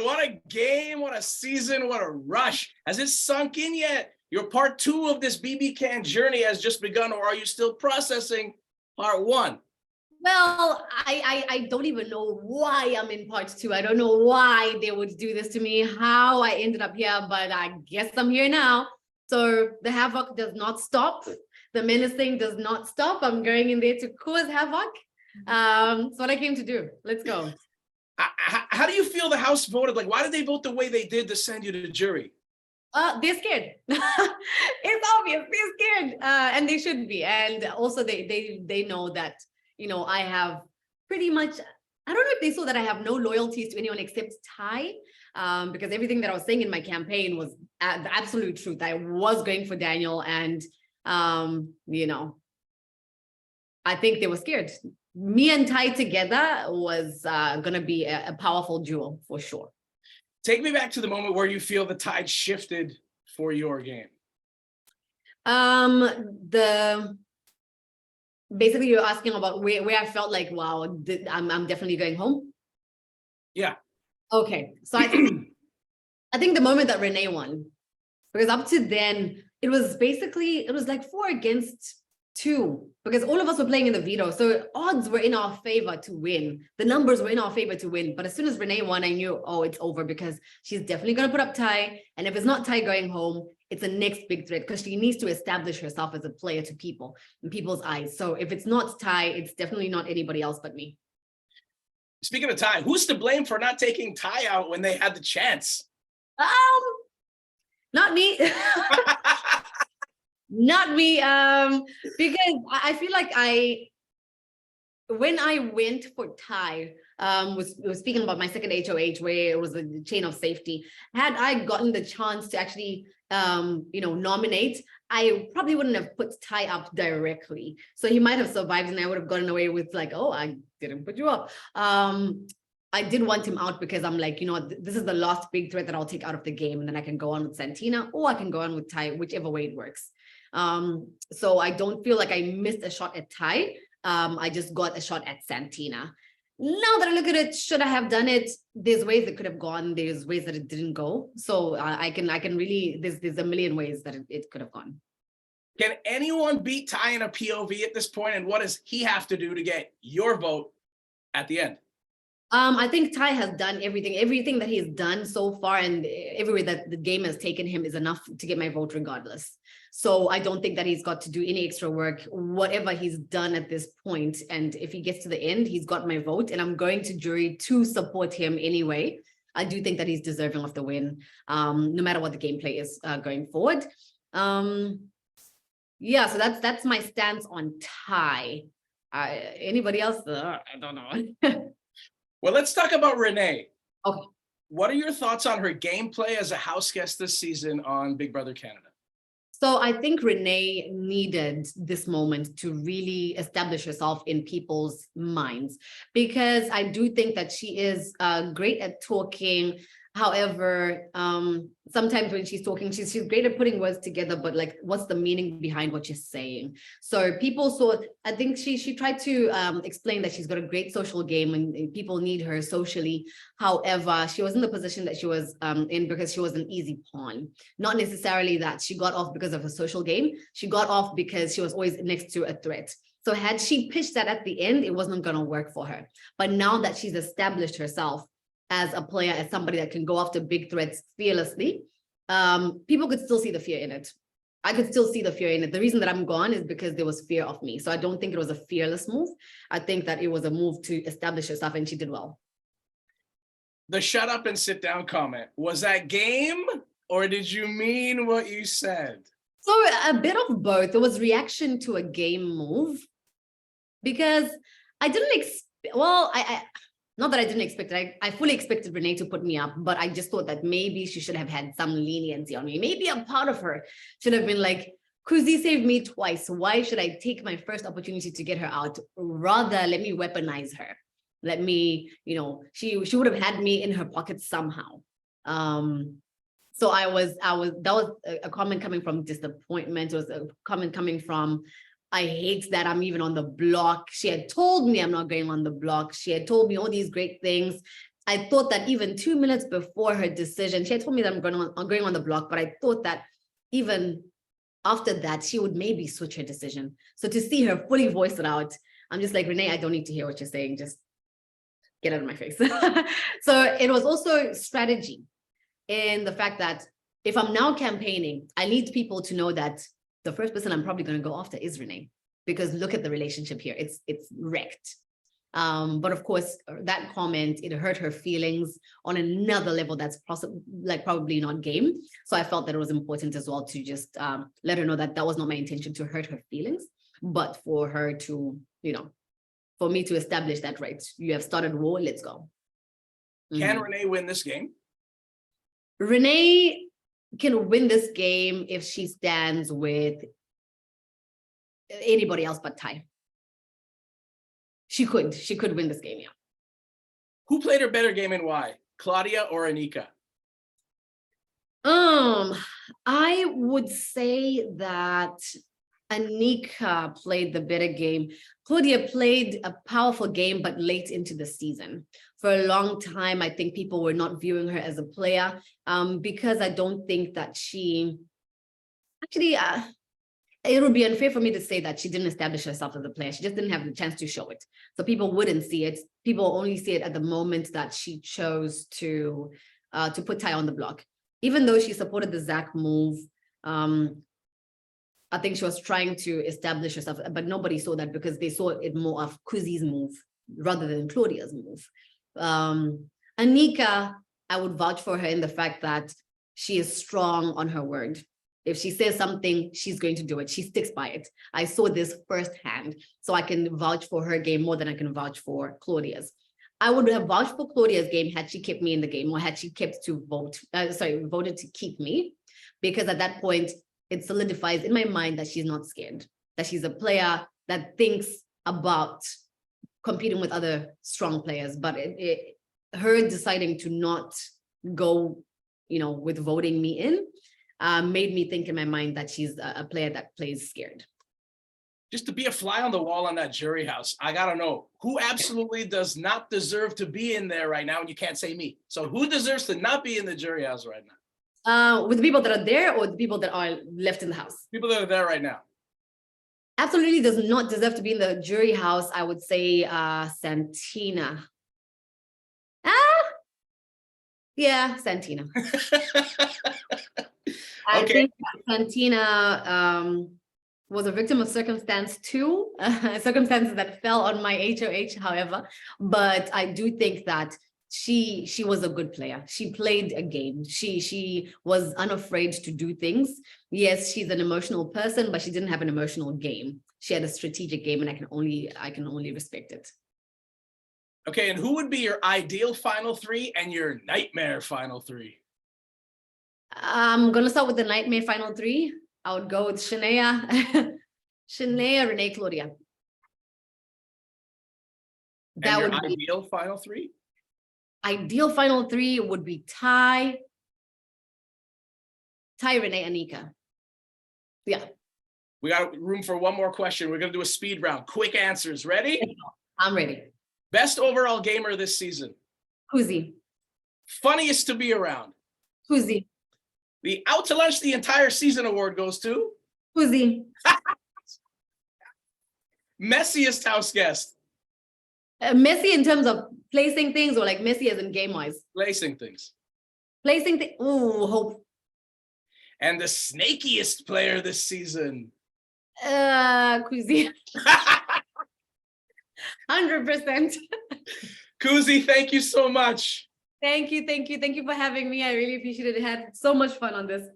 What a game, what a season, what a rush. Has it sunk in yet? Your part 2 of this BBCAN journey has just begun, or are you still processing part 1? Well, I don't even know why I'm in part 2. I don't know why they would do this to me, how I ended up here, but I guess I'm here now. So the havoc does not stop. The menacing does not stop. I'm going in there to cause havoc. It's what I came to do. Let's go. How do you feel the House voted? Like, why did they vote the way they did to send you to the jury? They're scared. It's obvious. They're scared, and they should be. And also, they know that, you know, I have pretty much, I don't know if they saw that I have no loyalties to anyone except Ty, because everything that I was saying in my campaign was the absolute truth. I was going for Daniel, and, you know, I think they were scared. Me and Ty together was going to be a powerful duo for sure. Take me back to the moment where you feel the tide shifted for your game. Basically, you're asking about where I felt like, wow, I'm definitely going home. Yeah. Okay. So I think the moment that Renee won, because up to then it was like 4 against 2, because all of us were playing in the veto. So odds were in our favor to win. The numbers were in our favor to win. But as soon as Renee won, I knew, oh, it's over, because she's definitely going to put up Ty. And if it's not Ty going home, it's a next big threat, because she needs to establish herself as a player to people, in people's eyes. So if it's not Ty, it's definitely not anybody else but me. Speaking of Ty, who's to blame for not taking Ty out when they had the chance? Not me. Not me, because I feel like when I went for Ty, was speaking about my second HOH, where it was a chain of safety. Had I gotten the chance to actually, you know, nominate, I probably wouldn't have put Ty up directly. So he might have survived, and I would have gotten away with like, oh, I didn't put you up. I did want him out because I'm like, you know, this is the last big threat that I'll take out of the game, and then I can go on with Santina, or I can go on with Ty, whichever way it works. So I don't feel like I missed a shot at Ty. I just got a shot at Santina. Now that I look at it, should I have done it? There's ways it could have gone. There's ways that it didn't go. So I can really, there's a million ways that it could have gone. Can anyone beat Ty in a POV at this point? And what does he have to do to get your vote at the end? I think Ty has done everything that he's done so far, and everywhere that the game has taken him is enough to get my vote regardless. So I don't think that he's got to do any extra work, whatever he's done at this point. And if he gets to the end, he's got my vote, and I'm going to jury to support him anyway. I do think that he's deserving of the win, no matter what the gameplay is going forward. Yeah, so that's my stance on Ty. Anybody else? I don't know. Well, let's talk about Renee. Okay. What are your thoughts on her gameplay as a house guest this season on Big Brother Canada? So I think Renee needed this moment to really establish herself in people's minds, because I do think that she is great at talking. However, sometimes when she's talking, she's great at putting words together, but like, what's the meaning behind what you're saying? So people saw, I think she tried to explain that she's got a great social game, and people need her socially. However, she was in the position that she was in because she was an easy pawn. Not necessarily that she got off because of her social game. She got off because she was always next to a threat. So had she pitched that at the end, it wasn't going to work for her. But now that she's established herself as a player, as somebody that can go after big threats fearlessly, people could still see the fear in it. I could still see the fear in it. The reason that I'm gone is because there was fear of me. So I don't think it was a fearless move. I think that it was a move to establish herself, and she did well. The shut up and sit down comment, was that game, or did you mean what you said? So a bit of both. It was reaction to a game move, because I didn't expect, well, not that I didn't expect it. I fully expected Renee to put me up, but I just thought that maybe she should have had some leniency on me. Maybe a part of her should have been like, Kuzi saved me twice. Why should I take my first opportunity to get her out? Rather, let me weaponize her. Let me, you know, she would have had me in her pocket somehow. So that was a comment coming from disappointment. It was a comment coming from, I hate that I'm even on the block. She had told me I'm not going on the block. She had told me all these great things. I thought that even 2 minutes before her decision, she had told me that I'm going on the block, but I thought that even after that, she would maybe switch her decision. So to see her fully voice it out, I'm just like, Renee, I don't need to hear what you're saying. Just get out of my face. So it was also strategy in the fact that if I'm now campaigning, I need people to know that the first person I'm probably going to go after is Renee, because look at the relationship here. It's wrecked. But of course, that comment, it hurt her feelings on another level that's probably not game. So I felt that it was important as well to just let her know that that was not my intention to hurt her feelings, but for her to, for me to establish that, right, you have started war, let's go. Can Renee win this game? Renee can win this game if she stands with anybody else but Ty. She could win this game, yeah. Who played her better game and why? Claudia or Anika? I would say that Anika played the better game. Claudia played a powerful game, but late into the season. For a long time, I think people were not viewing her as a player because I don't think that she actually, it would be unfair for me to say that she didn't establish herself as a player. She just didn't have the chance to show it. So people wouldn't see it. People only see it at the moment that she chose to put Ty on the block. Even though she supported the Zach move, I think she was trying to establish herself, but nobody saw that because they saw it more of Kuzi's move rather than Claudia's move. Anika, I would vouch for her in the fact that she is strong on her word. If she says something, she's going to do it. She sticks by it. I saw this firsthand, so I can vouch for her game more than I can vouch for Claudia's. I would have vouched for Claudia's game had she kept me in the game, or had she voted to keep me, because at that point, it solidifies in my mind that she's not scared, that she's a player that thinks about competing with other strong players. But her deciding to not go, with voting me in, made me think in my mind that she's a player that plays scared. Just to be a fly on the wall on that jury house, I gotta know who absolutely does not deserve to be in there right now, and you can't say me. So who deserves to not be in the jury house right now? With the people that are there or the people that are left in the house? People that are there right now. Absolutely does not deserve to be in the jury house. I would say Santina. Yeah, Santina. I think Santina was a victim of circumstance too, circumstances that fell on my HOH, however. But I do think that she was a good player. She played a game. She was unafraid to do things. Yes, she's an emotional person, but she didn't have an emotional game. She had a strategic game, and I can only respect it. Okay, and who would be your ideal final three and your nightmare final three? I'm gonna start with the nightmare final three. I would go with Shania, Renee, Claudia. That would be ideal final three. Ideal final three would be Ty, Renee, Anika. Yeah. We got room for one more question. We're gonna do a speed round. Quick answers. Ready? I'm ready. Best overall gamer this season? Kuzi. Funniest to be around? Kuzi. The out to lunch the entire season award goes to? Kuzi. Messiest house guest? Messy in terms of placing things, or like messy as in game-wise? Placing things. Placing things. Ooh, Hope. And the snakiest player this season? Kuzi. 100%. Kuzi, thank you so much. Thank you for having me. I really appreciate it. I had so much fun on this.